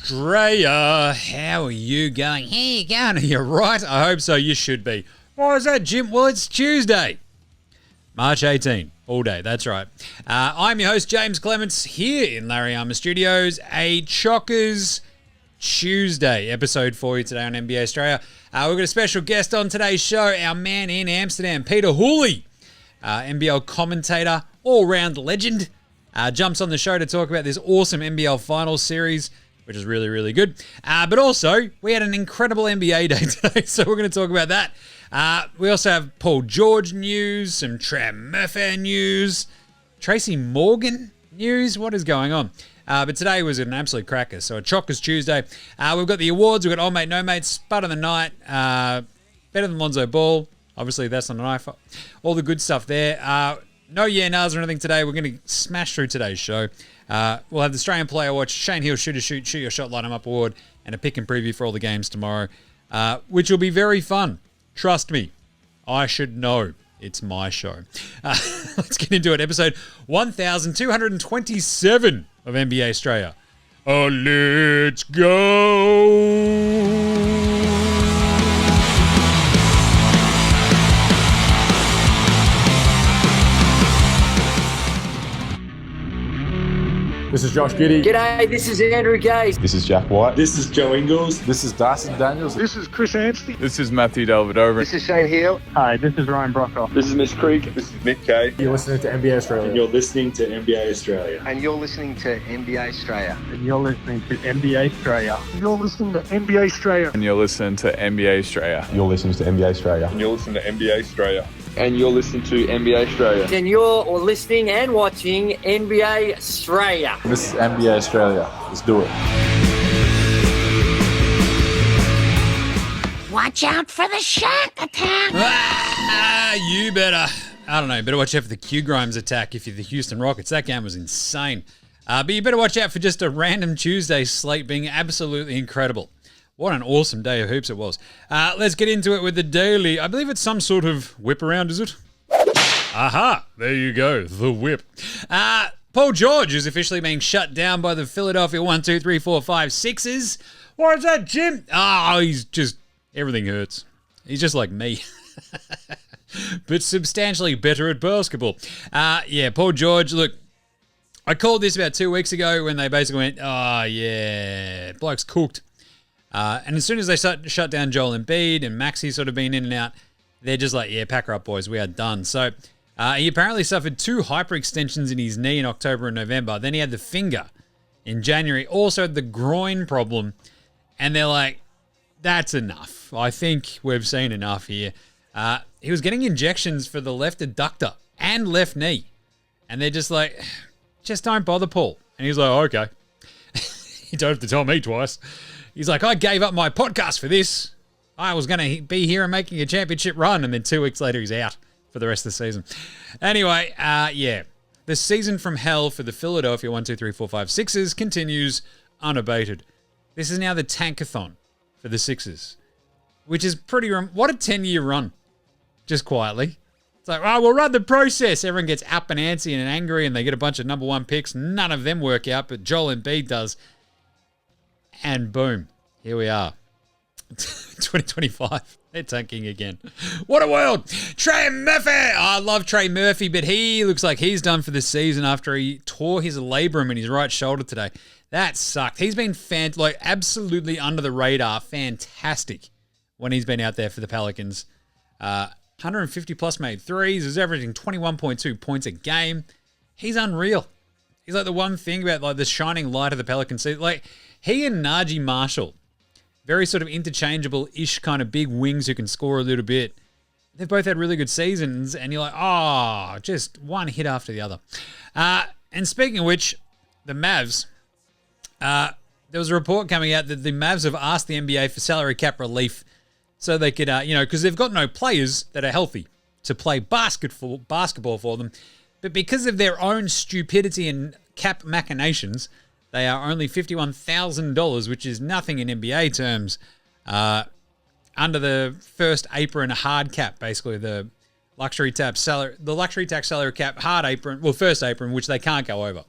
Straya. How are you going? How you going? Are you right? I hope so. You should be. Why is that, Jim? Well, it's Tuesday, March 18, all day. That's right. I'm your host, James Clements, here in Larry Armour Studios. A Chockers Tuesday episode for you today on NBA Straya. We've got a special guest on today's show, our man in Amsterdam, Pete Hooley, NBL commentator, all-round legend. Jumps on the show to talk about this awesome NBL Finals series, which is really, really good. But also, we had an incredible NBA day today, so we're going to talk about that. We also have Paul George news, some Trey Murphy news, Tracy Morgan news. What is going on? But today was an absolute cracker. So a Chockers Tuesday. We've got the awards. We've got Old Mate, No Mate, Spud of the Night, Better Than Lonzo Ball. Obviously, that's not an iPhone. All the good stuff there. No nahs or anything today. We're going to smash through today's show. We'll have the Australian Player Watch, Shane Hill Shoot Your Shot, Line 'em Up award, and a pick and preview for all the games tomorrow, which will be very fun. Trust me, I should know. It's my show. Let's get into it. Episode 1227 of NBA Straya. Oh, let's go. This is Josh Giddey. G'day, this is Andrew Gaze. This is Jack White. This is Joe Ingles. This is Darcy Daniels. This is Chris Anstey. This is Matthew Delvedova. This is Shane Hill. Hi, this is Ryan Brockhoff. This is Miss Creek. This is Nick Kay. You're listening to NBA Australia. And you're listening to NBA Australia. And you're listening to NBA Straya. And you're listening to NBA Straya. You're listening to NBA Straya. And you're listening to NBA Straya. You're listening to NBA Australia. And you're listening to NBA Australia. And you're listening to NBA Straya. And you're listening and watching NBA Straya. This is NBA Australia. Let's do it. Watch out for the shark attack. You better. I don't know. You better watch out for the Q Grimes attack if you're the Houston Rockets. That game was insane. But you better watch out for just a random Tuesday slate being absolutely incredible. What an awesome day of hoops it was. Let's get into it with the daily. I believe it's some sort of whip around, is it? Aha, there you go, the whip. Paul George is officially being shut down by the Philadelphia 1, 2, 3, 4, 5, 6ers. Why is that, Jim? He's just, everything hurts. He's just like me. But substantially better at basketball. Paul George, look, I called this about 2 weeks ago when they basically went, bloke's cooked. And as soon as they shut down Joel Embiid and Maxey sort of been in and out, they're just like, pack her up, boys. We are done. So he apparently suffered 2 hyperextensions in his knee in October and November. Then he had the finger in January. Also the groin problem. And they're like, that's enough. I think we've seen enough here. He was getting injections for the left adductor and left knee. And they're just like, just don't bother, Paul. And he's like, okay. You don't have to tell me twice. He's like, I gave up my podcast for this. I was going to be here and making a championship run. And then 2 weeks later, he's out for the rest of the season. Anyway, the season from hell for the Philadelphia 1, 2, 3, 4, 5, Sixers continues unabated. This is now the tankathon for the Sixers, which is pretty... what a 10-year run, just quietly. It's like, we'll run the process. Everyone gets up and antsy and angry, and they get a bunch of number 1 picks. None of them work out, but Joel Embiid does. And boom, here we are. 2025. They're tanking again. What a world. Trey Murphy. I love Trey Murphy, but he looks like he's done for the season after he tore his labrum in his right shoulder today. That sucked. He's been absolutely under the radar. Fantastic when he's been out there for the Pelicans. 150 plus made threes. He's averaging 21.2 points a game. He's unreal. He's like the one thing about like the shining light of the Pelicans. Like he and Najee Marshall, very sort of interchangeable-ish kind of big wings who can score a little bit. They've both had really good seasons, and you're like, just one hit after the other. And speaking of which, the Mavs, there was a report coming out that the Mavs have asked the NBA for salary cap relief so they could, because they've got no players that are healthy to play basketball for them. But because of their own stupidity and cap machinations, they are only $51,000, which is nothing in NBA terms, under the first apron hard cap, basically the luxury tax salary cap hard apron, first apron, which they can't go over.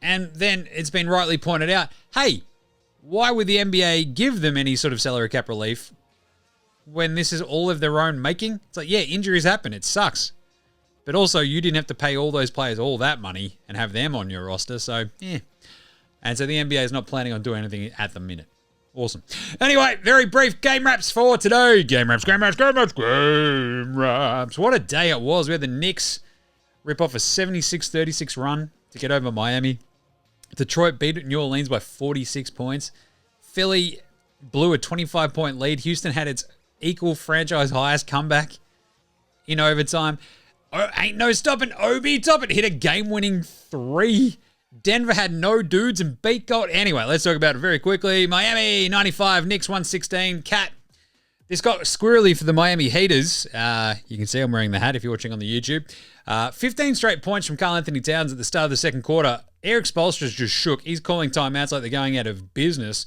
And then it's been rightly pointed out, hey, why would the NBA give them any sort of salary cap relief when this is all of their own making? It's like, yeah, injuries happen. It sucks. But also, you didn't have to pay all those players all that money and have them on your roster. So, yeah. And so the NBA is not planning on doing anything at the minute. Awesome. Anyway, very brief game wraps for today. Game wraps. What a day it was. We had the Knicks rip off a 76-36 run to get over Miami. Detroit beat New Orleans by 46 points. Philly blew a 25-point lead. Houston had its equal franchise highest comeback in overtime. Oh, ain't no stopping Obi Toppin. Hit a game-winning 3. Denver had no dudes and beat Gold. Anyway, let's talk about it very quickly. Miami 95, Knicks 116. Cat. This got squirrely for the Miami Heaters. You can see I'm wearing the hat if you're watching on the YouTube. 15 straight points from Karl Anthony Towns at the start of the second quarter. Eric Spoelstra's just shook. He's calling timeouts like they're going out of business.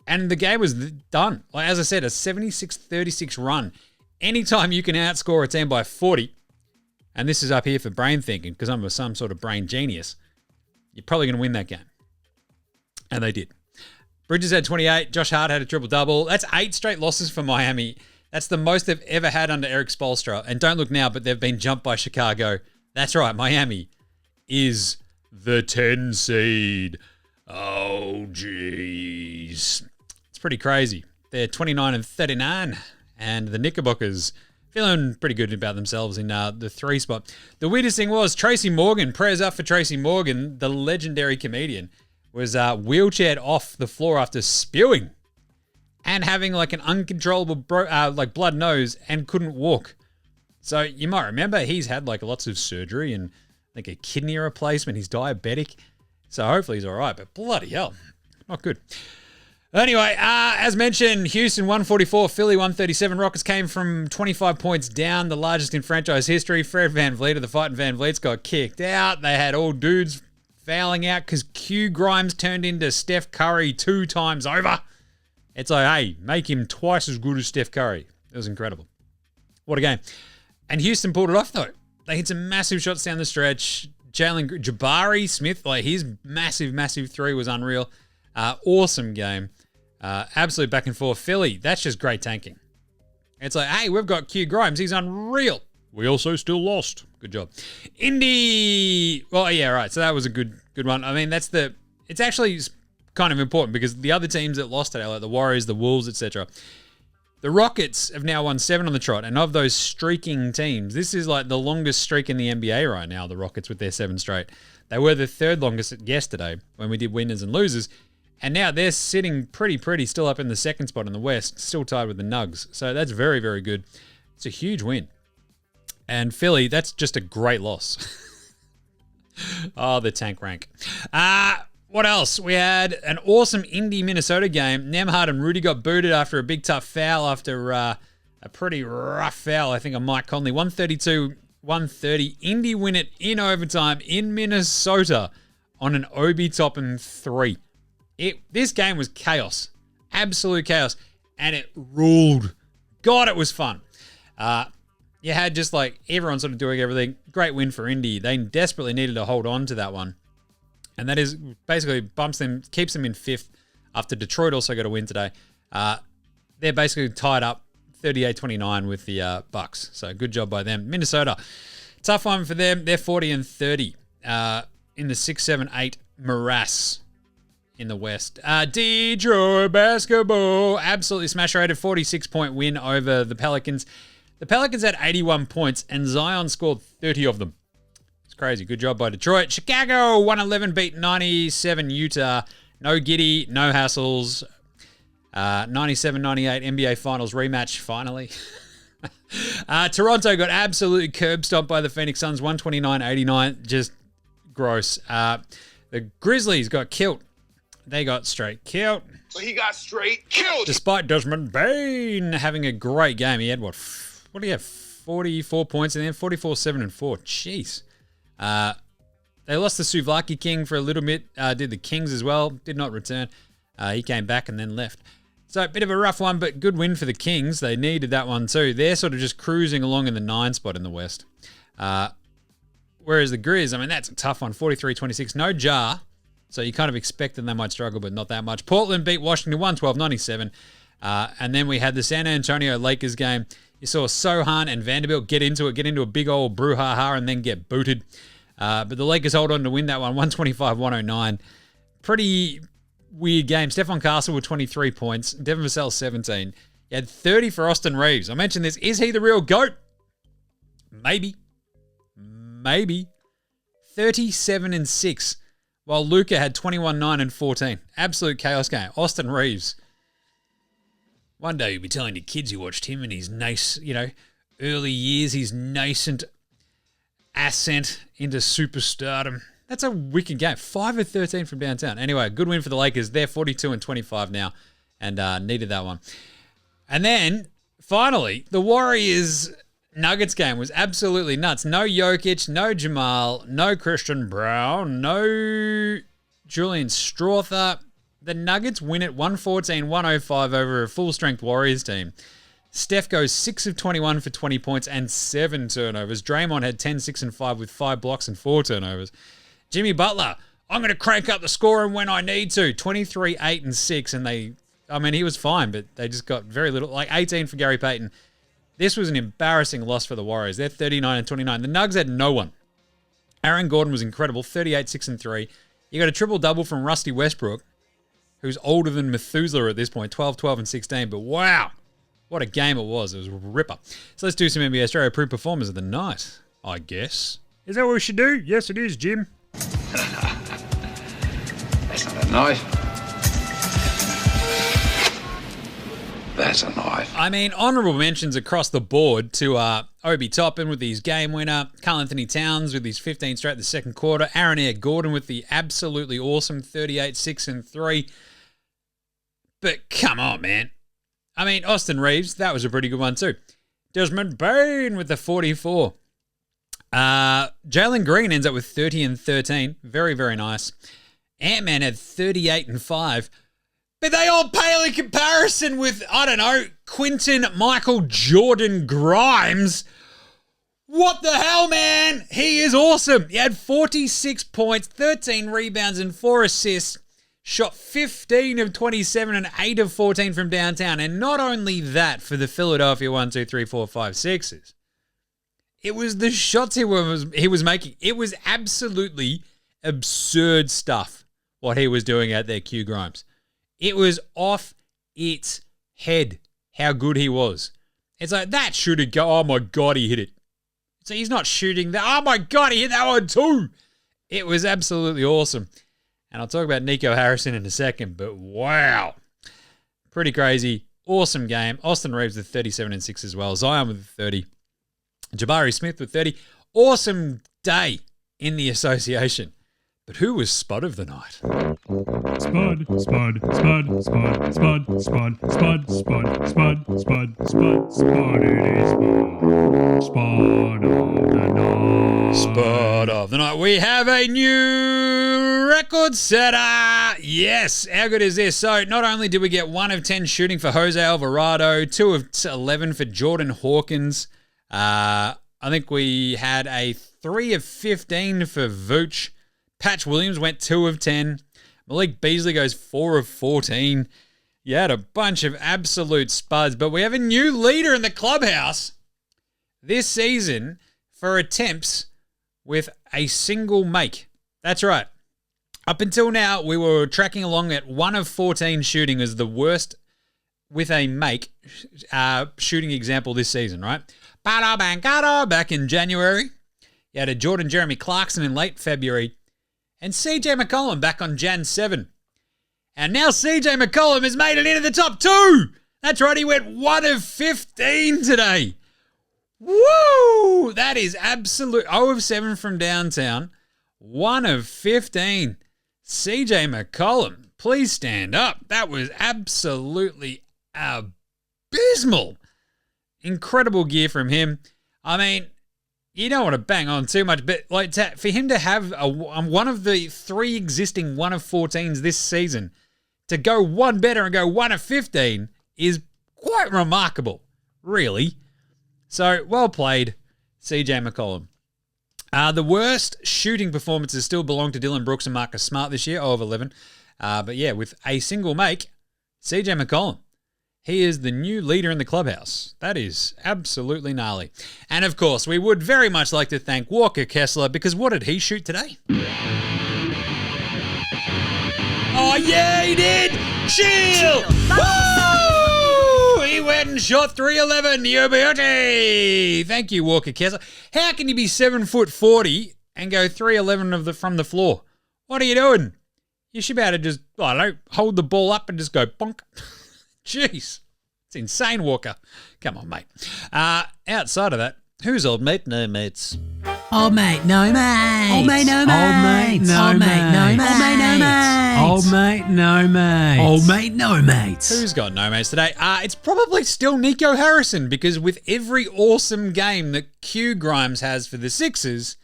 And the game was done. Like, as I said, a 76-36 run. Anytime you can outscore a team by 40, and this is up here for brain thinking because I'm some sort of brain genius, you're probably going to win that game. And they did. Bridges had 28. Josh Hart had a triple-double. That's 8 straight losses for Miami. That's the most they've ever had under Eric Spoelstra. And don't look now, but they've been jumped by Chicago. That's right, Miami is the 10 seed. Oh, jeez. It's pretty crazy. They're 29-39, and the Knickerbockers feeling pretty good about themselves in the 3 spot. The weirdest thing was Tracy Morgan, prayers up for Tracy Morgan, the legendary comedian, was wheelchaired off the floor after spewing and having like an uncontrollable blood nose and couldn't walk. So you might remember he's had like lots of surgery and like a kidney replacement. He's diabetic. So hopefully he's all right, but bloody hell, not good. Anyway, as mentioned, Houston 144, Philly 137. Rockets came from 25 points down, the largest in franchise history. Fred VanVleet of the Fighting VanVleets got kicked out. They had all dudes fouling out because Q Grimes turned into Steph Curry 2 times over. It's like, hey, make him twice as good as Steph Curry. It was incredible. What a game. And Houston pulled it off, though. They hit some massive shots down the stretch. Jabari Smith, like his massive 3 was unreal. Awesome game. Absolute back and forth. Philly, that's just great tanking. It's like, hey, we've got Q Grimes. He's unreal. We also still lost. Good job. Indy. Well, yeah, right. So that was a good one. I mean, it's actually kind of important because the other teams that lost today, like the Warriors, the Wolves, etc. The Rockets have now won 7 on the trot. And of those streaking teams, this is like the longest streak in the NBA right now, the Rockets with their 7 straight. They were the 3rd longest yesterday when we did winners and losers. And now they're sitting pretty still up in the 2nd spot in the West, still tied with the Nugs. So that's very, very good. It's a huge win. And Philly, that's just a great loss. Oh, the tank rank. What else? We had an awesome Indy-Minnesota game. Nemhard and Rudy got booted after a big tough foul after a pretty rough foul, I think, on Mike Conley. 132-130. Indy win it in overtime in Minnesota on an Obi Toppin 3. This game was chaos. Absolute chaos. And it ruled. God, it was fun. You had just like everyone sort of doing everything. Great win for Indy. They desperately needed to hold on to that one. And that is basically keeps them in 5th after Detroit also got a win today. They're basically tied up 38-29 with the Bucks. So good job by them. Minnesota, tough one for them. They're 40-30 in the 6-7-8 morass in the West. Detroit basketball absolutely smash-rated 46-point win over the Pelicans. The Pelicans had 81 points and Zion scored 30 of them. It's crazy. Good job by Detroit. Chicago 111 beat 97 Utah. No Giddey, no hassles. 97-98 NBA Finals rematch finally. Toronto got absolutely curb stomped by the Phoenix Suns 129-89. Just gross. The Grizzlies got killed. They got straight killed. So he got straight killed. Despite Desmond Bain having a great game. He had what do you have? 44 points and then 44-7-4. Jeez. They lost the Suvlaki King for a little bit. Did the Kings as well. Did not return. He came back and then left. So a bit of a rough one, but good win for the Kings. They needed that one too. They're sort of just cruising along in the 9 spot in the West. Whereas the Grizz, I mean, that's a tough one. 43-26. No jar. So you kind of expected they might struggle, but not that much. Portland beat Washington 112-97. And then we had the San Antonio Lakers game. You saw Sohan and Vanderbilt get into a big old brouhaha and then get booted. But the Lakers hold on to win that one, 125-109. Pretty weird game. Stephon Castle with 23 points. Devin Vassell, 17. He had 30 for Austin Reeves. I mentioned this. Is he the real GOAT? Maybe. 37-6. While Luka had 21-9 and 14. Absolute chaos game. Austin Reeves. One day you'll be telling your kids you watched him in his nice, early years, his nascent ascent into superstardom. That's a wicked game. 5 of 13 from downtown. Anyway, good win for the Lakers. They're 42-25 now and needed that one. And then, finally, the Warriors-Nuggets game was absolutely nuts. No Jokic, no Jamal, no Christian Brown, no Julian Strawther. The Nuggets win it 114-105 over a full-strength Warriors team. Steph goes 6 of 21 for 20 points and 7 turnovers. Draymond had 10, 6, and 5 with 5 blocks and 4 turnovers. Jimmy Butler, I'm going to crank up the scoring when I need to. 23, 8, and 6. And he was fine, but they just got very little. Like 18 for Gary Payton. This was an embarrassing loss for the Warriors. They're 39-29. The Nugs had no one. Aaron Gordon was incredible. 38, 6, and 3. You got a triple-double from Rusty Westbrook, who's older than Methuselah at this point. 12, 12, and 16. But wow. What a game it was. It was a ripper. So let's do some NBA Straya approved performers of the night, I guess. Is that what we should do? Yes, it is, Jim. That's not a knife. That's a knife. I mean, honourable mentions across the board to Obi Toppin with his game winner, Karl Anthony Towns with his 15 straight the second quarter, Aaron Air Gordon with the absolutely awesome 38, 6, and 3. But come on, man. I mean, Austin Reeves, that was a pretty good one too. Desmond Bain with the 44. Jalen Green ends up with 30 and 13. Very, very nice. Ant-Man had 38 and 5. But they all pale in comparison with, Quentin Michael Jordan Grimes. What the hell, man? He is awesome. He had 46 points, 13 rebounds, and 4 assists. Shot 15 of 27 and 8 of 14 from downtown. And not only that for the Philadelphia 1, 2, 3, 4, 5, 6s. It was the shots he was making. It was absolutely absurd stuff what he was doing out there, Q Grimes. It was off its head how good he was. It's like, that should go. Oh my God, he hit it. So he's not shooting that. Oh my God, he hit that one too. It was absolutely awesome. And I'll talk about Nico Harrison in a second, but wow. Pretty crazy. Awesome game. Austin Reeves with 37 and 6 as well. Zion with 30. Jabari Smith with 30. Awesome day in the association. But who was Spud of the night? Spud, Spud, Spud, Spud, Spud, Spud, Spud, Spud, Spud, Spud, Spud, Spud, it is Spud of the night. Spud of the night. We have a new record setter. Yes, how good is this? So not only did we get 1 of 10 shooting for Jose Alvarado, 2 of 11 for Jordan Hawkins. I think we had a 3 of 15 for Vooch. Patch Williams went 2 of 10. Malik Beasley goes 4 of 14. You had a bunch of absolute spuds, but we have a new leader in the clubhouse this season for attempts with a single make. That's right. Up until now, we were tracking along at 1 of 14 shooting as the worst with a make shooting example this season, right? Bada Bancada back in January. You had a Jordan Jeremy Clarkson in late February. And CJ McCollum back on Jan 7. And now CJ McCollum has made it into the top 2. That's right, he went 1 of 15 today. Woo! That is absolute 0 of 7 from downtown. 1 of 15. CJ McCollum, please stand up. That was absolutely abysmal. Incredible gear from him. I mean, you don't want to bang on too much, but for him to have one of the 3 existing 1 of 14s this season, to go one better and go 1 of 15 is quite remarkable, really. So, well played, CJ McCollum. The worst shooting performances still belong to Dylan Brooks and Marcus Smart this year, 0 of 11. But yeah, with a single make, CJ McCollum. He is the new leader in the clubhouse. That is absolutely gnarly. And of course, we would very much like to thank Walker Kessler, because what did he shoot today? Oh yeah, he did! Chill! Woo! He went and shot 311, you beauty! Thank you, Walker Kessler. How can you be 7'40" and go 311 from the floor? What are you doing? You should be able to just, I don't know, hold the ball up and just go bonk. Jeez. It's insane, Walker. Come on, mate. Outside of that, who's old mate? No mates. Old mate, no mates. Old mate, no mates. Old mate, no mates. Old mate, no mates. Old mate, no mates. Who's got no mates today? It's probably still Nico Harrison, because with every awesome game that Q Grimes has for the Sixers,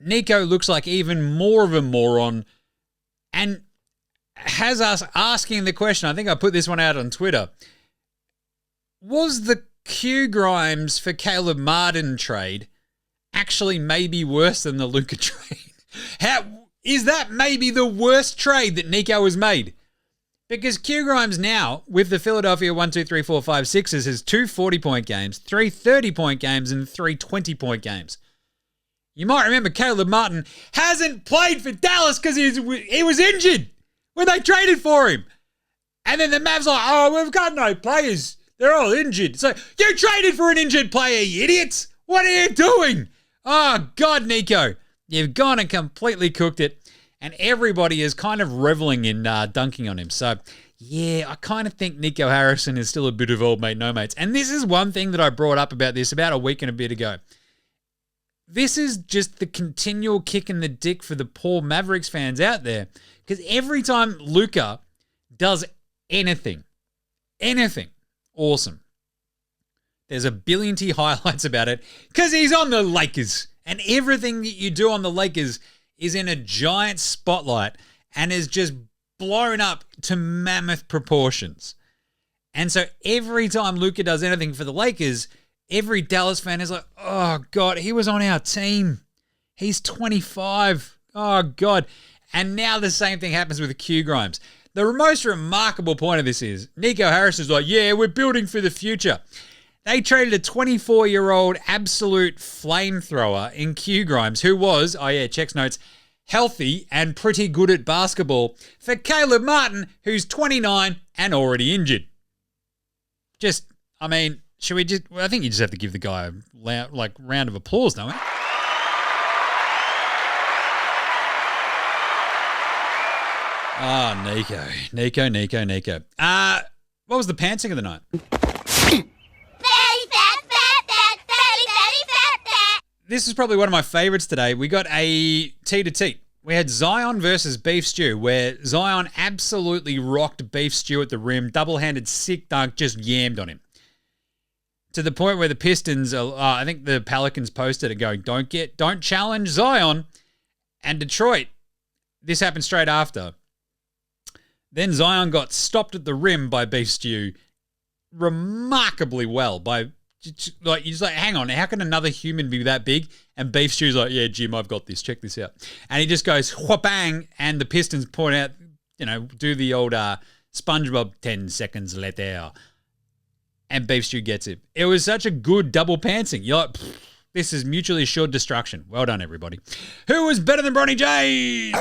Nico looks like even more of a moron and has us asking the question. I think I put this one out on Twitter. Was the Q Grimes for Caleb Martin trade actually maybe worse than the Luka trade? How is that maybe the worst trade that Nico has made? Because Q Grimes now, with the Philadelphia 1, 2, 3, 4, 5, 6s, has 2 40-point games, 3 30-point games, and 3 20-point games. You might remember Caleb Martin hasn't played for Dallas because he was injured when they traded for him. And then the Mavs like, oh, we've got no players. They're all injured. So you traded for an injured player, you idiots. What are you doing? Oh, God, Nico. You've gone and completely cooked it. And everybody is kind of reveling in dunking on him. So, yeah, I kind of think Nico Harrison is still a bit of old mate, no mates. And this is one thing that I brought up about this about a week and a bit ago. This is just the continual kick in the dick for the poor Mavericks fans out there. Because every time Luka does anything awesome, there's a billion highlights about it because he's on the Lakers. And everything that you do on the Lakers is in a giant spotlight and is just blown up to mammoth proportions. And so every time Luka does anything for the Lakers, every Dallas fan is like, oh, God, he was on our team. He's 25. Oh, God. And now the same thing happens with Q Grimes. The most remarkable point of this is Nico Harris is like, yeah, we're building for the future. They traded a 24-year-old absolute flamethrower in Q Grimes, who was, oh yeah, checks notes, healthy and pretty good at basketball, for Caleb Martin, who's 29 and already injured. Just, I mean, should we just, I think you just have to give the guy a round of applause, don't we? Oh, Nico. What was the pantsing of the night? This is probably one of my favorites today. We got a T-to-T. We had Zion versus Beef Stew, where Zion absolutely rocked Beef Stew at the rim, double-handed sick dunk, just yammed on him. To the point where the Pistons, I think the Pelicans posted it going, don't challenge Zion. And Detroit, this happened straight after. Then Zion got stopped at the rim by Beef Stew remarkably well. You're just like, hang on, how can another human be that big? And Beef Stew's like, yeah, Jim, I've got this. Check this out. And he just goes, wha-bang, and the Pistons point out, do the old SpongeBob 10 seconds later. And Beef Stew gets it. It was such a good double pantsing. You're like, this is mutually assured destruction. Well done, everybody. Who was better than Bronny James?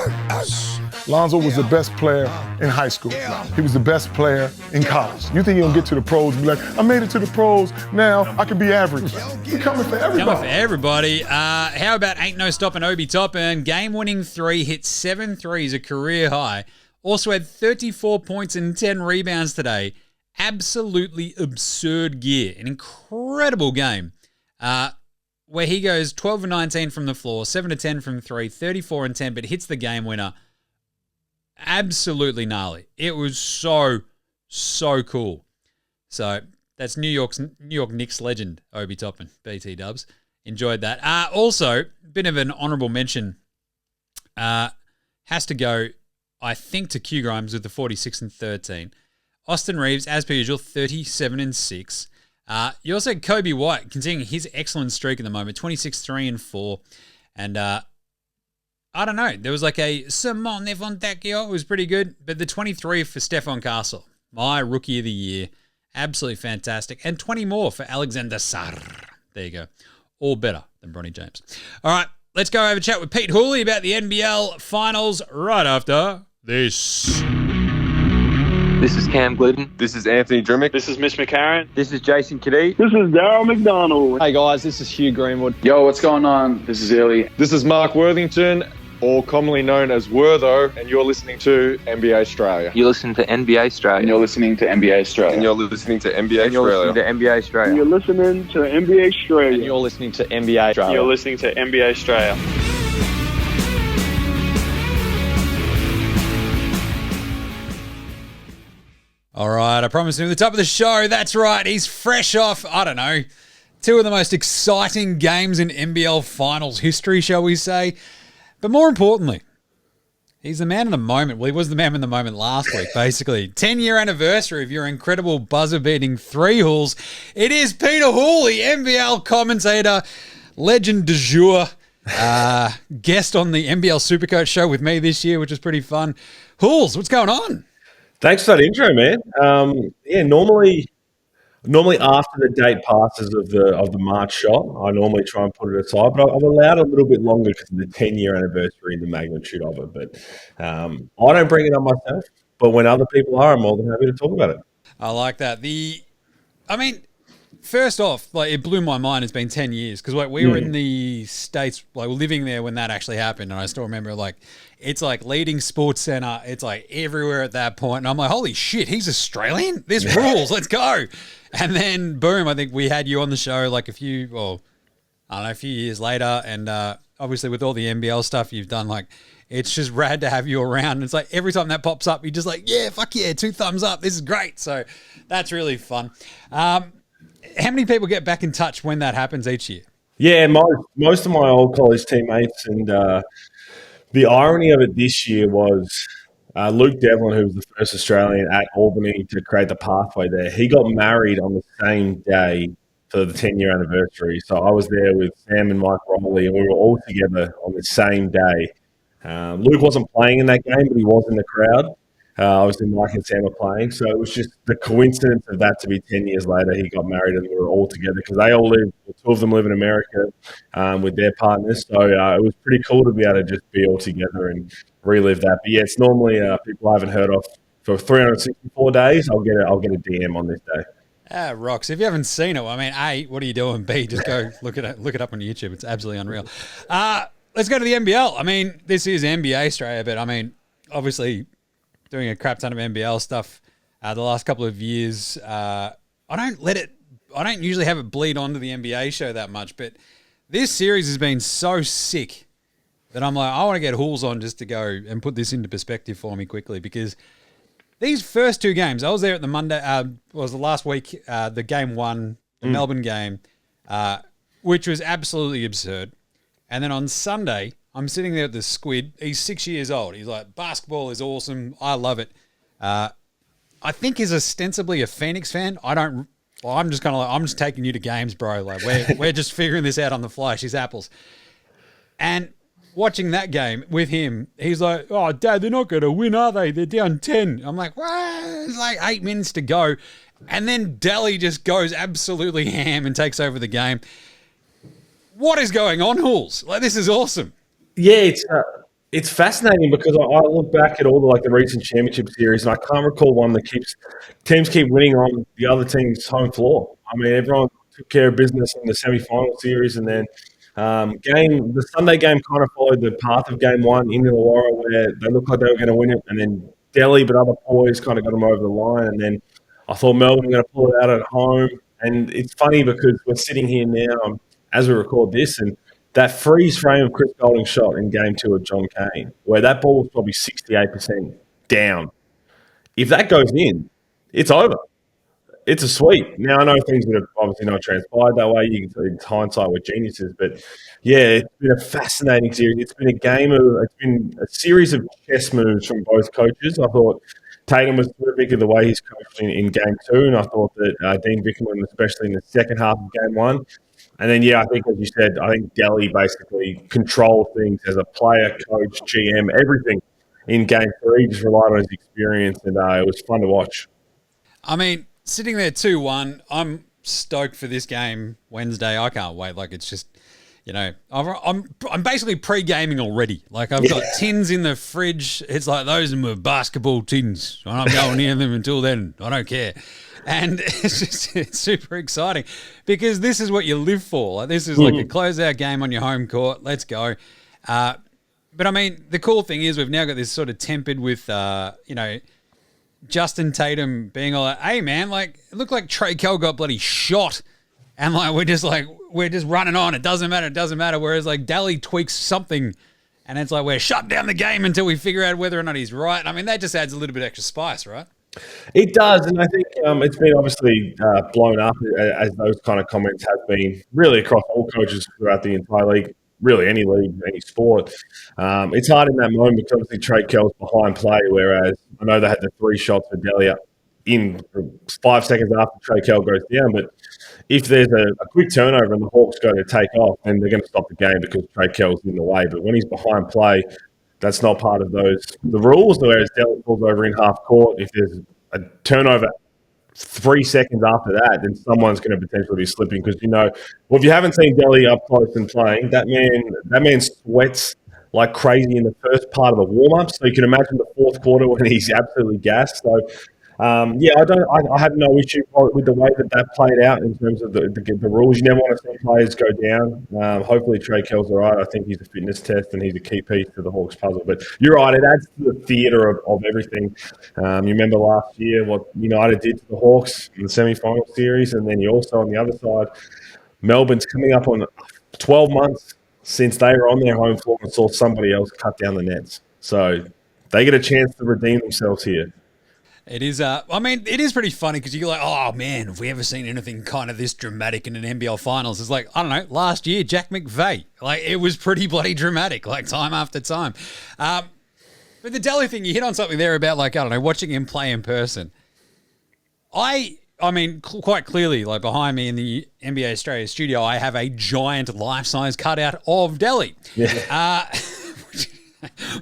Lonzo was the best player in high school. He was the best player in college. You think he'll get to the pros and be like, I made it to the pros, now I can be average. He's coming for everybody. How about Ain't No Stopping Obi Toppin? Game-winning 3, hit 7 threes, a career high. Also had 34 points and 10 rebounds today. Absolutely absurd gear. An incredible game. Where he goes 12 and 19 from the floor, 7 to 10 from 3, 34 and 10, but hits the game winner. Absolutely gnarly. It was so cool. So that's New York Knicks legend, Obi Toppin, BT Dubs. Enjoyed that. Also, bit of an honourable mention. Has to go, I think, to Q Grimes with the 46 and 13. Austin Reeves, as per usual, 37 and 6. You also had Kobe White continuing his excellent streak at the moment, 26-3-4. And I don't know, there was like a Simone Fontecchio, it was pretty good. But the 23 for Stephon Castle, my rookie of the year, absolutely fantastic. And 20 more for Alexander Sarr. There you go. All better than Bronny James. All right, let's go have a chat with Pete Hooley about the NBL Finals right after this. This is Cam Glidden. This is Anthony Drimmick. This is Mitch McCarron. This is Jason Kadee. This is Darryl McDonald. Hey guys, this is Hugh Greenwood. Yo, what's going on? This is Illy. This is Mark Worthington, or commonly known as Wortho, and you're listening to NBA Straya. You're listening to NBA Straya. And you're listening to NBA Straya. And you're listening to NBA You're listening to NBA Straya. And you're listening to NBA Straya. And you're listening to NBA Straya. You're listening to NBA Straya. All right, I promised him at the top of the show. That's right, he's fresh off, I don't know, two of the most exciting games in NBL Finals history, shall we say. But more importantly, he's the man of the moment. Well, he was the man of the moment last week, basically. 10-year anniversary of your incredible buzzer-beating 3 Hools. It is Peter Hooley, NBL commentator, legend du jour, guest on the NBL Supercoach show with me this year, which was pretty fun. Hools, what's going on? Thanks for that intro, man. Normally after the date passes of the March shot, I normally try and put it aside, but I've allowed a little bit longer because of the 10-year anniversary and the magnitude of it. But I don't bring it up myself, but when other people are, I'm more than happy to talk about it. I like that. First off, like, it blew my mind. It's been 10 years because we were in the States, like, living there when that actually happened. And I still remember, like, it's like leading Sports Center. It's like everywhere at that point. And I'm like, holy shit, he's Australian? This rules. Let's go. And then, boom, I think we had you on the show like a few years later. And obviously with all the NBL stuff you've done, like, it's just rad to have you around. And it's like every time that pops up, you're just like, yeah, fuck yeah, 2 thumbs up. This is great. So that's really fun. How many people get back in touch when that happens each year? Yeah, most of my old college teammates, and the irony of it this year was Luke Devlin, who was the first Australian at Albany to create the pathway there. He got married on the same day for the 10-year anniversary. So I was there with Sam and Mike Romley, and we were all together on the same day. Luke wasn't playing in that game, but he was in the crowd. Obviously, Mike and Sam are playing. So it was just the coincidence of that to be 10 years later, he got married and we were all together because they all live, 2 of them live in America with their partners. So it was pretty cool to be able to just be all together and relive that. But yeah, it's normally people I haven't heard of for 364 days. I'll get a DM on this day. Rocks. If you haven't seen it, I mean, A, what are you doing? B, just go look it up on YouTube. It's absolutely unreal. Let's go to the NBL. I mean, this is NBA Straya, but I mean, obviously, doing a crap ton of NBL stuff the last couple of years. I don't usually have it bleed onto the NBA show that much, but this series has been so sick that I'm like, I want to get Hools on just to go and put this into perspective for me quickly, because these first 2 games, I was there at the Monday, was the last week, the game 1, the Melbourne game, which was absolutely absurd. And then on Sunday, I'm sitting there with the squid. He's 6 years old. He's like, basketball is awesome. I love it. I think he's ostensibly a Phoenix fan. I'm just kind of like, I'm just taking you to games, bro. Like, we're just figuring this out on the fly. She's apples. And watching that game with him, he's like, oh, Dad, they're not going to win, are they? They're down 10. I'm like, what? It's like 8 minutes to go. And then Delhi just goes absolutely ham and takes over the game. What is going on, Hools? Like, this is awesome. Yeah, it's fascinating because I look back at all the recent championship series, and I can't recall one that teams keep winning on the other team's home floor. I mean, everyone took care of business in the semi-final series, and then the Sunday game kind of followed the path of game 1 in Illawarra, where they looked like they were going to win it, and then Delhi, but other boys kind of got them over the line, and then I thought Melbourne were going to pull it out at home. And it's funny because we're sitting here now as we record this, and that freeze frame of Chris Golding's shot in game 2 of John Cain, where that ball was probably 68% down. If that goes in, it's over. it's a sweep. Now, I know things would have obviously not transpired that way. You can, in hindsight, we're geniuses. But, yeah, it's been a fascinating series. It's been it's been a series of chess moves from both coaches. I thought Tatum was terrific in the way he's coached in Game 2, and I thought that Dean Vickerman, especially in the second half of Game 1. And then, yeah, I think, as you said, I think Delhi basically controlled things as a player, coach, GM, everything in Game 3. Just relied on his experience, and it was fun to watch. I mean, sitting there 2-1, I'm stoked for this game Wednesday. I can't wait. Like, it's just, I'm basically pre-gaming already. Like, I've got tins in the fridge. It's like, those are my basketball tins. I'm not going near them until then. I don't care. And it's super exciting because this is what you live for. Like, this is like a closeout game on your home court. Let's go. But I mean, the cool thing is we've now got this sort of tempered with, Justin Tatum being all like, hey man, like it looked like Trey Kell got bloody shot. And we're just running on. It doesn't matter. Whereas like Daly tweaks something and it's like we're shut down the game until we figure out whether or not he's right. I mean, that just adds a little bit extra spice, right? It does, and I think it's been obviously blown up as those kind of comments have been really across all coaches throughout the entire league, really any league, any sport. It's hard in that moment because obviously Trey Kell's behind play, whereas I know they had the 3 shots for Delia in 5 seconds after Trey Kell goes down, but if there's a quick turnover and the Hawks go to take off, then they're going to stop the game because Trey Kell's in the way. But when he's behind play, that's not part of the rules. Whereas Delhi falls over in half court. If there's a turnover 3 seconds after that, then someone's going to potentially be slipping because if you haven't seen Delhi up close and playing, that man sweats like crazy in the first part of the warm up. So you can imagine the fourth quarter when he's absolutely gassed. So. I have no issue with the way that played out in terms of the rules. You never want to see players go down. Hopefully Trey Kell's all right. I think he's a fitness test and he's a key piece to the Hawks puzzle. But you're right, it adds to the theatre of everything. You remember last year what United did to the Hawks in the semi-final series, and then you also on the other side, Melbourne's coming up on 12 months since they were on their home floor and saw somebody else cut down the nets. So they get a chance to redeem themselves here. It is, it is pretty funny because you're like, oh man, have we ever seen anything kind of this dramatic in an NBL finals? It's like, I don't know, last year, Jack McVeigh. Like, it was pretty bloody dramatic, like time after time. But the Delhi thing, you hit on something there about, like, I don't know, watching him play in person. I mean, quite clearly, like behind me in the NBA Australia studio, I have a giant life-size cutout of Delhi. Yeah.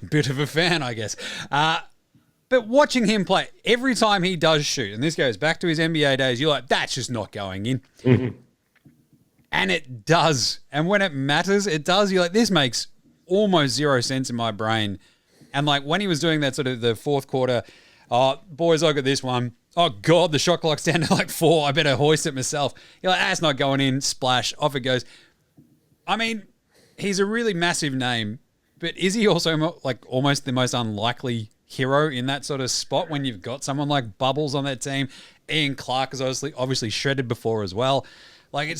Bit of a fan, I guess. But watching him play, every time he does shoot, and this goes back to his NBA days, you're like, that's just not going in. Mm-hmm. And it does. And when it matters, it does. You're like, this makes almost zero sense in my brain. And like when he was doing that sort of the fourth quarter, boys, I got this one. Oh, God, the shot clock's down to like 4. I better hoist it myself. You're like, that's not going in. Splash. Off it goes. I mean, he's a really massive name, but is he also like almost the most unlikely hero in that sort of spot when you've got someone like Bubbles on that team? Ian Clark is obviously shredded before as well. Like, it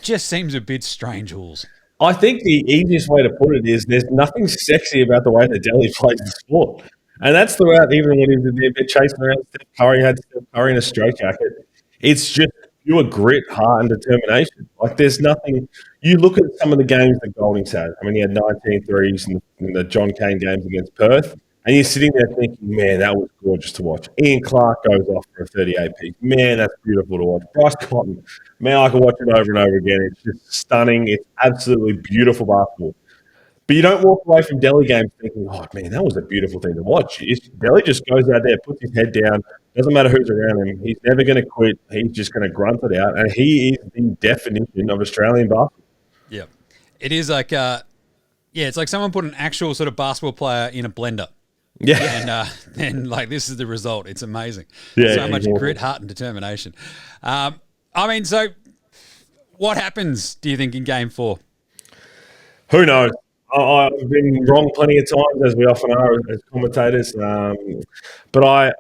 just seems a bit strange, Hools. I think the easiest way to put it is there's nothing sexy about the way that Delhi plays the sport. And that's throughout, even when he was a bit chasing around Steph Curry, had Steph Curry in a straitjacket. It's just pure grit, heart, and determination. Like, there's nothing. You look at some of the games that Golding's had. I mean, he had 19 threes in the John Cain games against Perth. And you're sitting there thinking, man, that was gorgeous to watch. Ian Clark goes off for a 38-piece. Man, that's beautiful to watch. Bryce Cotton, man, I can watch it over and over again. It's just stunning. It's absolutely beautiful basketball. But you don't walk away from Delhi games thinking, oh, man, that was a beautiful thing to watch. Delhi just goes out there, puts his head down. Doesn't matter who's around him. He's never going to quit. He's just going to grunt it out. And he is the definition of Australian basketball. Yeah. It is like, it's like someone put an actual sort of basketball player in a blender. Yeah. And then, like, this is the result. It's amazing. Yeah, so much grit, heart, and determination. I mean, so what happens, do you think, in Game 4? Who knows? I've been wrong plenty of times, as we often are as commentators. But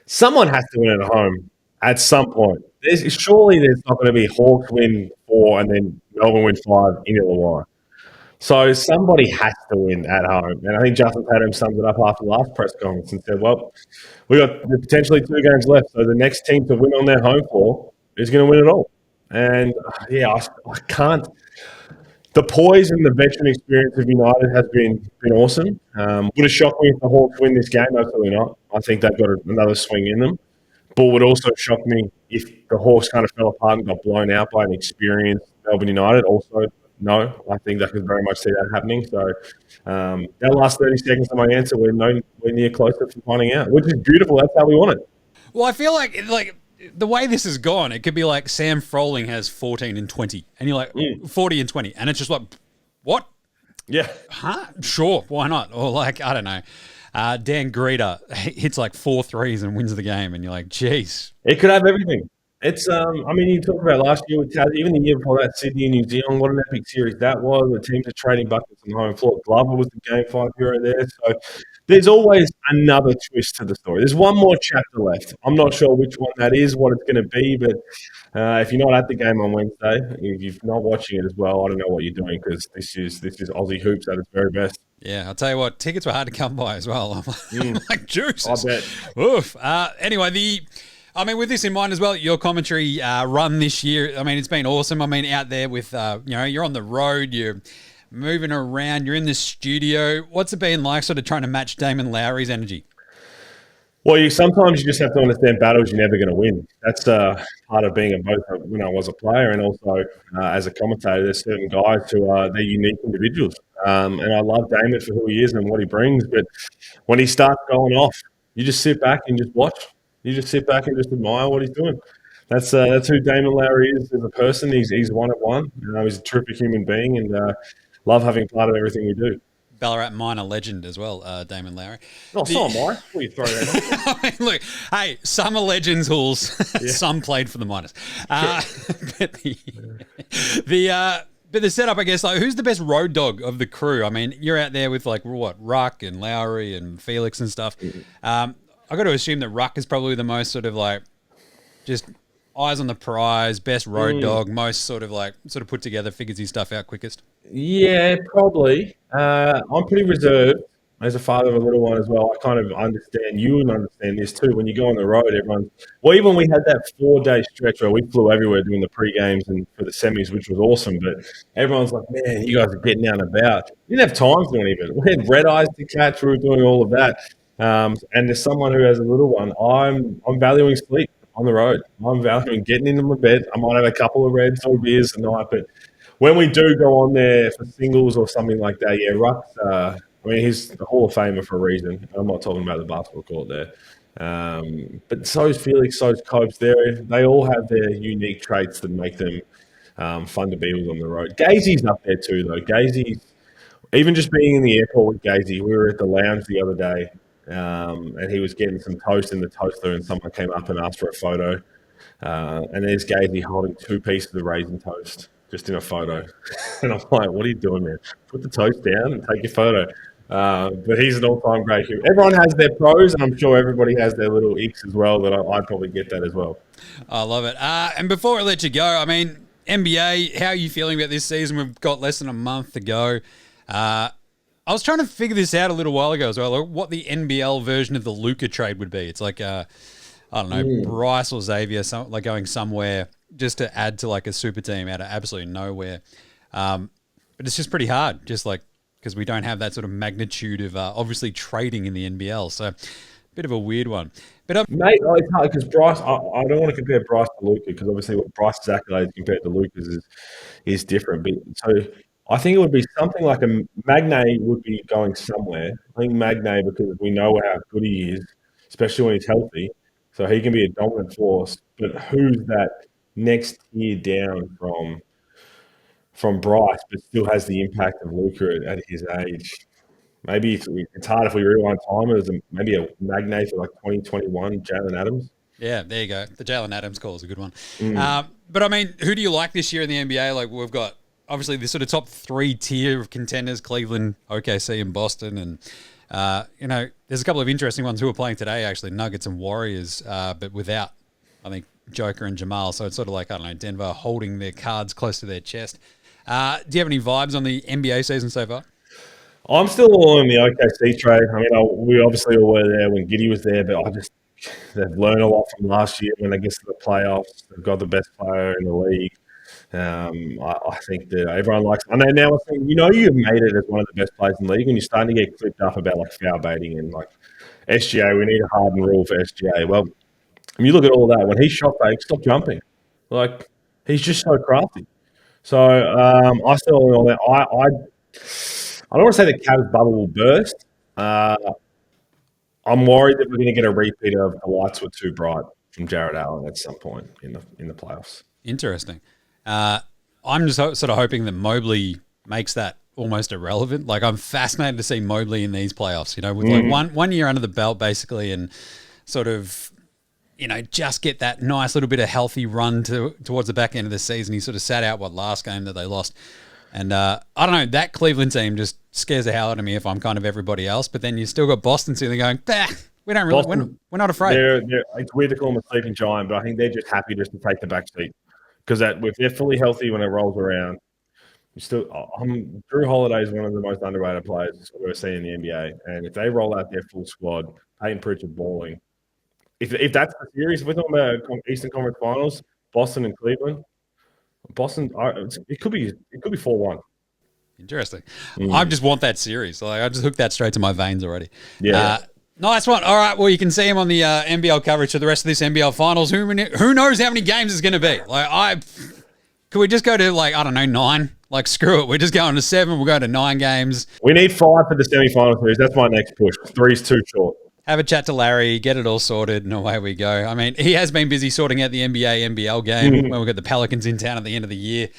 someone has to win at home at some point. Surely there's not going to be Hawks win 4 and then Melbourne win 5 in Illawarra. So somebody has to win at home. And I think Justin Tatum summed it up after the last press conference and said, well, we got potentially 2 games left. So the next team to win on their home floor is going to win it all. And I can't. The poise and the veteran experience of United has been awesome. Would have shocked me if the Hawks win this game. Absolutely not. I think they've got another swing in them. But would also shock me if the Hawks kind of fell apart and got blown out by an experienced Melbourne United. Also, no, I think I could very much see that happening. So that last 30 seconds of my answer, we're near closer to finding out, which is beautiful. That's how we want it. Well, I feel like the way this has gone, it could be like Sam Froling has 14 and 20, and you're like 40 and 20, and it's just like, what? Yeah. Huh? Sure, why not? Or like, I don't know. Dan Greeter hits like 4 threes and wins the game, and you're like, geez. It could have everything. It's, you talked about last year with Taz, even the year before that, Sydney and New Zealand, what an epic series that was. The teams are trading buckets on the home floor. Glover was the Game 5 hero there. So there's always another twist to the story. There's one more chapter left. I'm not sure which one that is, what it's going to be, but if you're not at the game on Wednesday, if you're not watching it as well, I don't know what you're doing, because this is Aussie hoops at its very best. Yeah, I'll tell you what, tickets were hard to come by as well. I'm like, juice. I bet. Oof. Anyway, with this in mind as well, your commentary run this year, it's been awesome. Out there with, you're on the road, you're moving around, you're in the studio. What's it been like sort of trying to match Damon Lowery's energy? Well, sometimes you just have to understand battles you're never going to win. That's part of being both when I was a player and also as a commentator. There's certain guys who they're unique individuals. And I love Damon for who he is and what he brings. But when he starts going off, you just sit back and just watch. You just sit back and just admire what he's doing. That's who Damon Lowery is as a person. He's one of one. He's a terrific human being, and love having part of everything we do. Ballarat minor legend as well, Damon Lowery. Oh, so am I. What are you throwing at me? Look, hey, some are legends, Hools. Yeah. Some played for the Miners. But the setup, I guess, like, who's the best road dog of the crew? You're out there with Ruck and Lowery and Felix and stuff. I've got to assume that Ruck is probably the most sort of just eyes on the prize, best road dog, most sort of put together, figures his stuff out quickest. Yeah, probably. I'm pretty reserved as a father of a little one as well. I kind of understand you and understand this too. When you go on the road, even when we had that 4-day stretch where we flew everywhere doing the pre-games and for the semis, which was awesome, but everyone's like, man, you guys are getting out and about. We didn't have time to do any of it. We had red eyes to catch. We were doing all of that. And as someone who has a little one, I'm valuing sleep on the road. I'm valuing getting into my bed. I might have a couple of reds or beers a night, but when we do go on there for singles or something like that, yeah, Ruck's, he's the Hall of Famer for a reason. I'm not talking about the basketball court there. But so is Felix, so is Copes. They all have their unique traits that make them fun to be with on the road. Gazy's up there too, though. Gazy's, even just being in the airport with Gazy, we were at the lounge the other day, and he was getting some toast in the toaster, and someone came up and asked for a photo. And there's Gazy holding 2 pieces of raisin toast just in a photo. And I'm like, what are you doing, man? Put the toast down and take your photo. But he's an all-time great human. Everyone has their pros, and I'm sure everybody has their little icks as well, that I'd probably get that as well. I love it. And before I let you go, NBA, how are you feeling about this season? We've got less than a month to go. I was trying to figure this out a little while ago as well, like what the NBL version of the Luka trade would be. It's like, I don't know, Bryce or Xavier, going somewhere just to add to a super team out of absolutely nowhere. But it's just pretty hard, just because we don't have that sort of magnitude of obviously trading in the NBL. So a bit of a weird one. But mate, it's hard because Bryce, I don't want to compare Bryce to Luka, because obviously what Bryce's accolades compared to Luka's is different. But so I think it would be something like a Magne would be going somewhere. I think Magne, because we know how good he is, especially when he's healthy, so he can be a dominant force. But who's that next tier down from Bryce, but still has the impact of Luka at his age? Maybe it's hard if we rewind time. It was maybe a Magne for 2021, Jalen Adams. Yeah, there you go. The Jalen Adams call is a good one. But who do you like this year in the NBA? We've got obviously the sort of top 3 tier of contenders: Cleveland, OKC, and Boston. And there's a couple of interesting ones who are playing today, actually, Nuggets and Warriors, but without, I think, Joker and Jamal. So it's sort of I don't know, Denver holding their cards close to their chest. Do you have any vibes on the NBA season so far? I'm still all in the OKC trade. I mean, we obviously all were there when Giddey was there, but they've learned a lot from last year when they get to the playoffs. They've got the best player in the league. I think that everyone likes. I know now. You've made it as one of the best players in the league when you're starting to get clipped up about like foul baiting and like SGA. We need a hardened rule for SGA. Well, when you look at all that, when he shot fake, stop jumping. Like he's just so crafty. So I still on that. I don't want to say the Cavs bubble will burst. I'm worried that we're going to get a repeat of the lights were too bright from Jared Allen at some point in the playoffs. Interesting. I'm just sort of hoping that Mobley makes that almost irrelevant. Like I'm fascinated to see Mobley in these playoffs. With like one year under the belt basically, and sort of just get that nice little bit of healthy run towards the back end of the season. He sort of sat out last game that they lost. And I don't know, that Cleveland team just scares the hell out of me if I'm kind of everybody else. But then you still got Boston sitting there going, we don't really, we're not afraid. It's weird to call them a sleeping giant, but I think they're just happy just to take the back seat. Because if they're fully healthy when it rolls around, Drew Holiday is one of the most underrated players we've ever seen in the NBA. And if they roll out their full squad, Peyton Pritchard balling, if that's the series, if we're talking about Eastern Conference Finals, Boston and Cleveland, it could be 4-1. Interesting. I just want that series. Like I just hooked that straight to my veins already. Yeah. Nice one. All right. Well, you can see him on the NBL coverage for the rest of this NBL Finals. Who knows how many games it's going to be? Could we just go to 9? Like screw it. We're just going to 7. We'll go to 9 games. We need 5 for the semi-final series. That's my next push. 3's too short. Have a chat to Larry, get it all sorted, and away we go. I mean, he has been busy sorting out the NBL game when we got the Pelicans in town at the end of the year.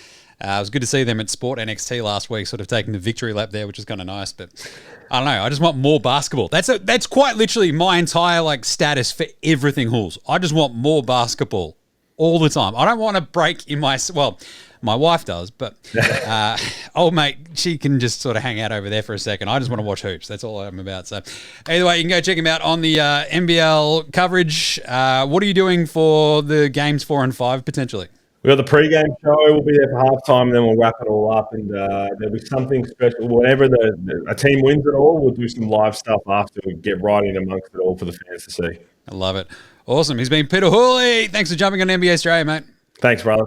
It was good to see them at Sport NXT last week, sort of taking the victory lap there, which is kind of nice. But I don't know. I just want more basketball. That's quite literally my entire status for everything Hools. I just want more basketball all the time. I don't want a break in my wife does, but old mate, she can just sort of hang out over there for a second. I just want to watch hoops. That's all I'm about. So either way, you can go check him out on the NBL coverage. What are you doing for the games 4 and 5 potentially? We got the pre-game show. We'll be there for halftime, and then we'll wrap it all up. And there'll be something special. Whenever a team wins it all, we'll do some live stuff after. We get right in amongst it all for the fans to see. I love it. Awesome. He's been Pete Hooley. Thanks for jumping on NBA Straya, mate. Thanks, brother.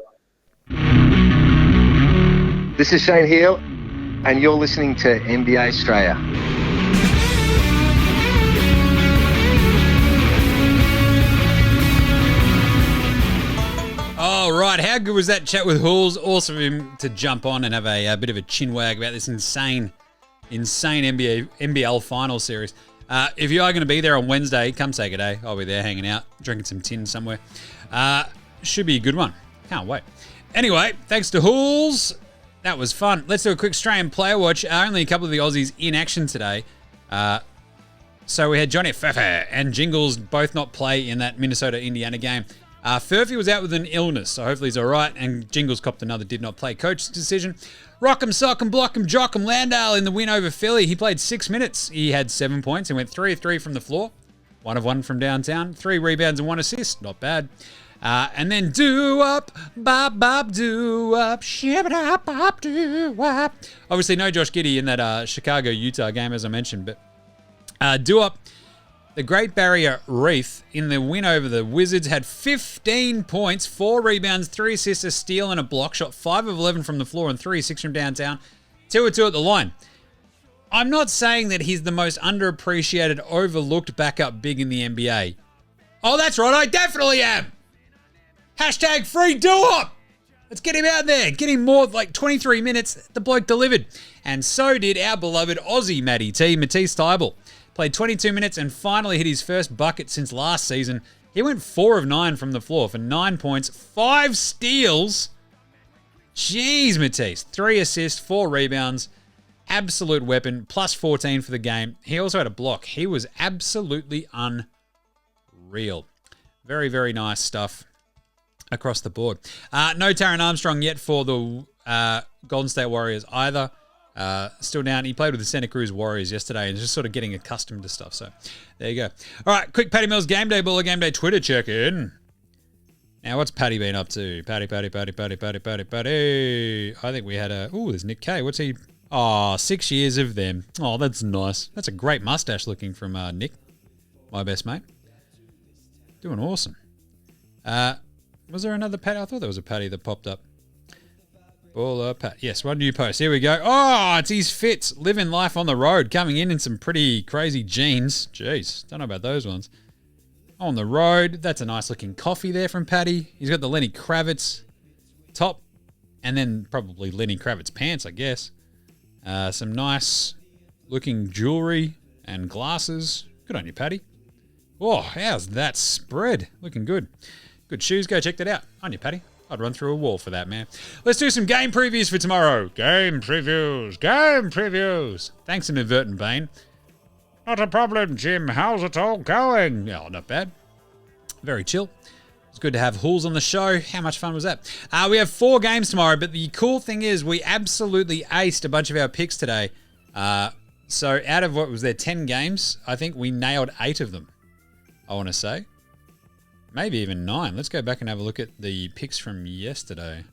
This is Shane Heel, and you're listening to NBA Straya. All right, how good was that chat with Hools? Awesome of him to jump on and have a bit of a chin wag about this insane NBL final series. If you are going to be there on Wednesday, come say good day. I'll be there hanging out, drinking some tin somewhere. Should be a good one. Can't wait. Anyway, thanks to Hools. That was fun. Let's do a quick Australian player watch. Only a couple of the Aussies in action today. So we had Johnny Fefe and Jingles both not play in that Minnesota-Indiana game. Furphy was out with an illness, so hopefully he's all right. And Jingles copped another did not play coach's decision. Rock him, sock him, block him, jock him. Landale in the win over Philly. He played 6 minutes. He had 7 points and went 3 of 3 from the floor. 1 of 1 from downtown. 3 rebounds and 1 assist. Not bad. And then do-up, bop, do-up, shib-a-dop, bop, do-up. Obviously no Josh Giddey in that Chicago-Utah game, as I mentioned. But do-up, the Great Barrier Reef in the win over the Wizards had 15 points, 4 rebounds, 3 assists, a steal, and a block. Shot 5 of 11 from the floor and 3 of 6 from downtown. 2 of 2 at the line. I'm not saying that he's the most underappreciated, overlooked backup big in the NBA. Oh, that's right, I definitely am. Hashtag free do-up. Let's get him out there. Get him more, 23 minutes. The bloke delivered. And so did our beloved Aussie Matty T, Matisse Tybal. Played 22 minutes and finally hit his first bucket since last season. He went 4 of 9 from the floor for 9 points, 5 steals. Jeez, Matisse. 3 assists, 4 rebounds. Absolute weapon. Plus 14 for the game. He also had a block. He was absolutely unreal. Very, very nice stuff across the board. No Taron Armstrong yet for the Golden State Warriors either. Still down. He played with the Santa Cruz Warriors yesterday and just sort of getting accustomed to stuff. So there you go. All right, quick Patty Mills Game Day Baller Game Day Twitter check-in. Now, what's Paddy been up to? Paddy. I think we had a... Oh, there's Nick K. What's he... Oh, 6 years of them. Oh, that's nice. That's a great mustache looking from Nick, my best mate. Doing awesome. Was there another Paddy? I thought there was a Paddy that popped up. Baller Pat. Yes, one new post. Here we go. Oh, it's his Fitz. Living life on the road. Coming in some pretty crazy jeans. Jeez, don't know about those ones. On the road. That's a nice looking coffee there from Paddy. He's got the Lenny Kravitz top. And then probably Lenny Kravitz pants, I guess. Some nice looking jewelry and glasses. Good on you, Paddy. Oh, how's that spread? Looking good. Good shoes. Go check that out. On you, Paddy. I'd run through a wall for that, man. Let's do some game previews for tomorrow. Game previews. Thanks, Inadvertent Bane. Not a problem, Jim. How's it all going? Oh, not bad. Very chill. It's good to have Hools on the show. How much fun was that? We have 4 games tomorrow, but the cool thing is we absolutely aced a bunch of our picks today. So out of what was there, 10 games, I think we nailed 8 of them, I want to say. Maybe even 9. Let's go back and have a look at the picks from yesterday.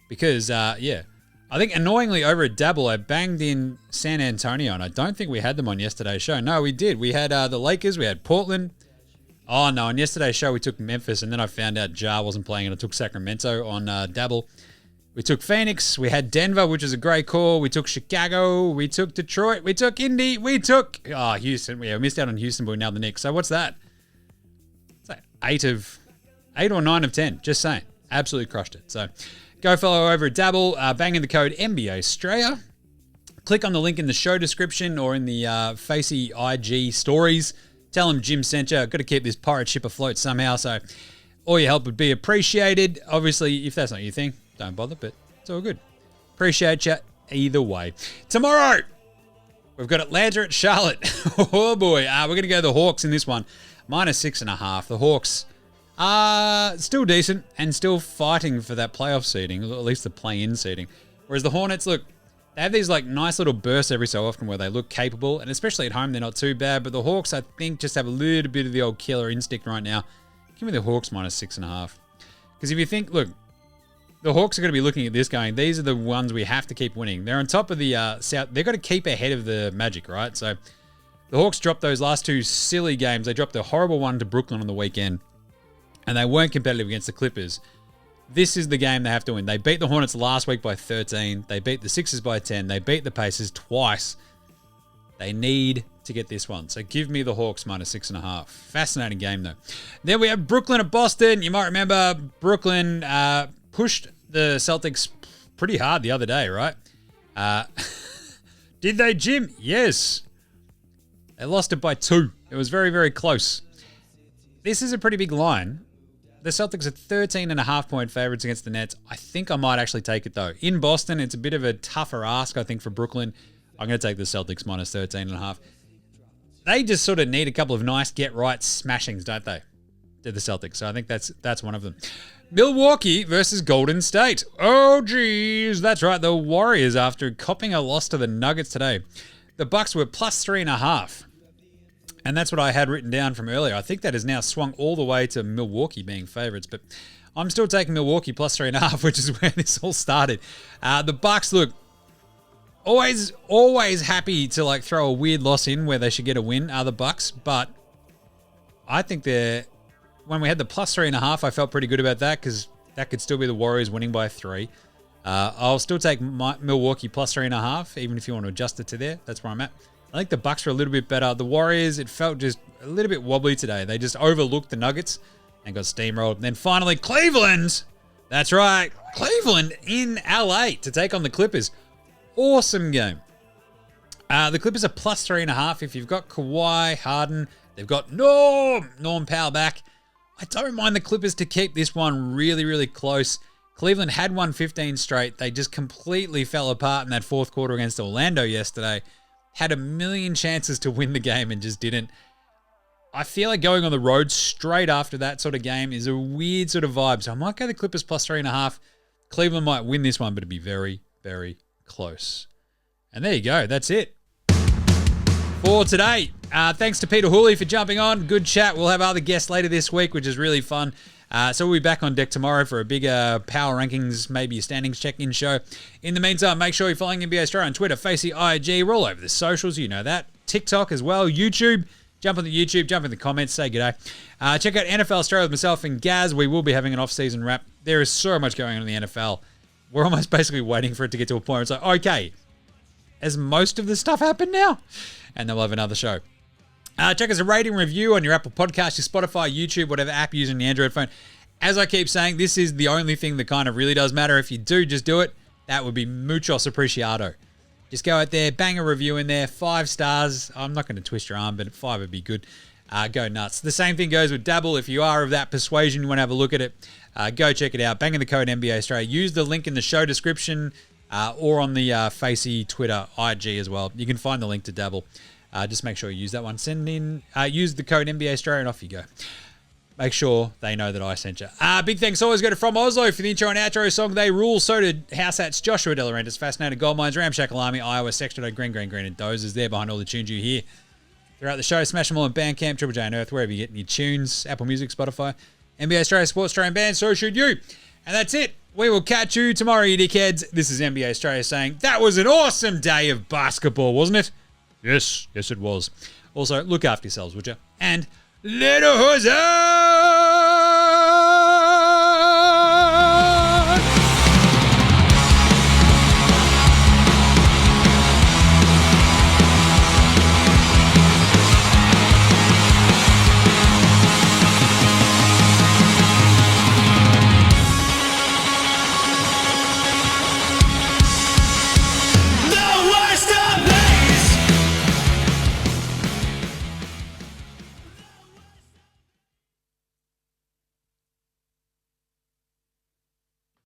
Because, yeah, I think annoyingly over at Dabble, I banged in San Antonio, and I don't think we had them on yesterday's show. No, we did. We had the Lakers, we had Portland. Oh, no, on yesterday's show we took Memphis, and then I found out Ja wasn't playing, and I took Sacramento on Dabble. We took Phoenix, we had Denver, which is a great call. We took Chicago, we took Detroit, we took Indy, we took Houston. We missed out on Houston, but we nailed the Knicks. So what's that? 8 or 9 of 10. Just saying. Absolutely crushed it. So go follow over at Dabble. Bang in the code NBA Straya. Click on the link in the show description or in the Facey IG stories. Tell them Jim sent you. Got to keep this pirate ship afloat somehow. So all your help would be appreciated. Obviously, if that's not your thing, don't bother. But it's all good. Appreciate you either way. Tomorrow, we've got Atlanta at Charlotte. Oh boy. We're going to go the Hawks in this one. -6.5. The Hawks are still decent and still fighting for that playoff seeding, at least the play-in seeding. Whereas the Hornets, look, they have these like nice little bursts every so often where they look capable, and especially at home, they're not too bad. But the Hawks, I think, just have a little bit of the old killer instinct right now. Give me the Hawks -6.5. Because if you think, look, the Hawks are going to be looking at this going, these are the ones we have to keep winning. They're on top of the South. They've got to keep ahead of the Magic, right? So the Hawks dropped those last 2 silly games. They dropped a horrible one to Brooklyn on the weekend, and they weren't competitive against the Clippers. This is the game they have to win. They beat the Hornets last week by 13. They beat the Sixers by 10. They beat the Pacers twice. They need to get this one. So give me the Hawks -6.5. Fascinating game, though. Then we have Brooklyn at Boston. You might remember Brooklyn pushed the Celtics pretty hard the other day, right? Did they, Jim? Yes. They lost it by 2. It was very, very close. This is a pretty big line. The Celtics are 13.5-point favorites against the Nets. I think I might actually take it, though. In Boston, it's a bit of a tougher ask, I think, for Brooklyn. I'm going to take the Celtics -13.5. They just sort of need a couple of nice get-right smashings, don't they, to the Celtics? So I think that's one of them. Milwaukee versus Golden State. Oh, geez. That's right. The Warriors, after copping a loss to the Nuggets today, the Bucks were +3.5. And that's what I had written down from earlier. I think that has now swung all the way to Milwaukee being favourites. But I'm still taking Milwaukee +3.5, which is where this all started. The Bucks, look, always happy to like throw a weird loss in where they should get a win, are the Bucks. But I think when we had the +3.5, I felt pretty good about that because that could still be the Warriors winning by 3. I'll still take Milwaukee +3.5, even if you want to adjust it to there. That's where I'm at. I think the Bucks were a little bit better. The Warriors, it felt just a little bit wobbly today. They just overlooked the Nuggets and got steamrolled. And then finally, Cleveland. That's right. Cleveland in LA to take on the Clippers. Awesome game. The Clippers are +3.5. If you've got Kawhi, Harden, they've got Norm Powell back. I don't mind the Clippers to keep this one really, really close. Cleveland had won 15 straight. They just completely fell apart in that fourth quarter against Orlando yesterday. Had a million chances to win the game and just didn't. I feel like going on the road straight after that sort of game is a weird sort of vibe. So I might go the Clippers +3.5. Cleveland might win this one, but it'd be very, very close. And there you go. That's it for today. Thanks to Peter Hooley for jumping on. Good chat. We'll have other guests later this week, which is really fun. So we'll be back on deck tomorrow for a bigger power rankings, maybe a standings check-in show. In the meantime, make sure you're following NBA Straya on Twitter, Facey, IG. We're all over the socials, you know that. TikTok as well, YouTube. Jump on the YouTube, jump in the comments, say g'day. Check out NFL Straya with myself and Gaz. We will be having an off-season wrap. There is so much going on in the NFL. We're almost basically waiting for it to get to a point where it's like, okay, has most of the stuff happened now? And then we'll have another show. Check us a rating review on your Apple Podcast, your Spotify, YouTube, whatever app you're using on the Android phone. As I keep saying, this is the only thing that kind of really does matter. If you do, just do it. That would be muchos apreciado. Just go out there, bang a review in there, 5 stars. I'm not going to twist your arm, but 5 would be good. Go nuts. The same thing goes with Dabble. If you are of that persuasion, you want to have a look at it, go check it out. Bang in the code NBA Straya. Use the link in the show description or on the Facey Twitter, IG as well. You can find the link to Dabble. Just make sure you use that one. Use the code NBA Straya and off you go. Make sure they know that I sent you. Big thanks always go to From Oslo for the intro and outro song. They rule. So did House Hats, Joshua Delarentis, Fascinated Gold Mines, Ramshackle Army, Iowa, Sextrato, Green, and Dozers there behind all the tunes you hear throughout the show. Smash them all on Bandcamp, Triple J and Earth, wherever you get your tunes, Apple Music, Spotify. NBA Straya Sports Australian Band, so should you. And that's it. We will catch you tomorrow, you dickheads. This is NBA Straya saying, that was an awesome day of basketball, wasn't it? Yes, it was. Also, look after yourselves, would you? And little Jose!